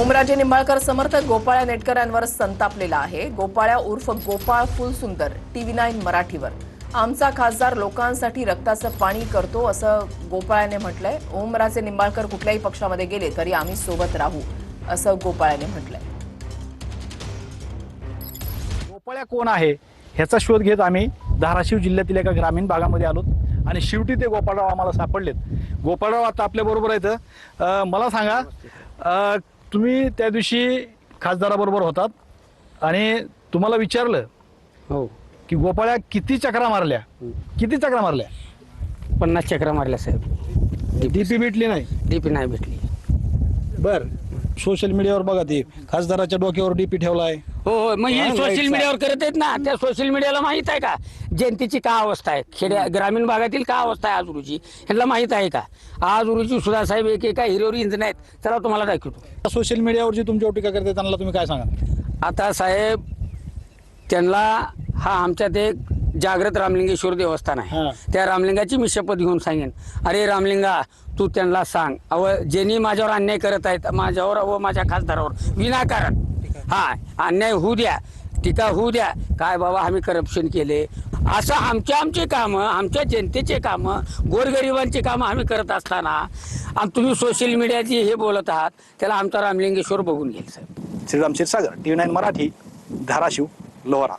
ओमराजे निंबाळकर समर्थक गोपाळ्या नेटकरांवर संतापलेला आहे। गोपाळ्या उर्फ गोपाळ फुलसुंदर TV9 मराठीवर आमचा खासदार लोकांसाठी रक्ताचं पाणी करतो असं गोपाळ्याने म्हटलंय। ओमराजे निंबाळकर कुठल्याही पक्षामध्ये गेले तरी आम्ही सोबत राहू असं गोपाळ्याने म्हटलंय। गोपाळ्या कोण आहे ह्याचा शोध घेत आम्ही धाराशिव जिल्ह्यातील एका ग्रामीण भागामध्ये आलो आणि शेवटी ते गोपाळराव आम्हाला सापडलेत। गोपाळराव आता आपल्या बरोबर आहेत। मला सांगा, तुम्ही त्या दिवशी खासदाराबरोबर होतात आणि तुम्हाला विचारलं हो की गोपाळ्या किती चक्रा मारल्या, किती चक्रा मारल्या? 50 चक्रा मारल्या साहेब। डीपी भेटली नाही? डीपी नाही भेटली। बर, सोशल मीडियावर बघा ते खासदाराच्या डोक्यावर डीपी ठेवलाय। हो हो, मग हा, हे सोशल right मीडियावर करत आहेत ना। त्या सोशल मीडियाला माहित आहे का जनतेची काय अवस्था आहे, खेड्या ग्रामीण भागातील काय अवस्था आहे आज रोजी, ह्यांना माहित आहे का? आज रोजी सुद्धा साहेब एका हिरोवर इंज नाहीत। चला तुम्हाला दाखवतो। सोशल मीडियावर जी तुमच्यावर टीका करते त्यांना तुम्ही काय सांगा? आता साहेब त्यांना हा आमच्यात एक जागृत रामलिंगेश्वर देवस्थान हा. आहे, त्या रामलिंगाची मी शपथ घेऊन सांगेन, अरे रामलिंगा तू त्यांना सांग, ज्यांनी माझ्यावर अन्याय करत आहेत, माझ्यावर व माझ्या खासदारावर विनाकारण हा अन्याय होऊ द्या, टीका होऊ द्या, काय बाबा आम्ही करप्शन केले असं आमचे कामं, आमच्या जनतेचे कामं, गोरगरिबांची कामं आम्ही करत असताना आणि तुम्ही सोशल मीडियाची हे बोलत आहात, त्याला आमचा रामलिंगेश्वर बघून घेईल साहेब। श्रीराम क्षीरसागर TV9 मराठी, धाराशिव, लोहारा।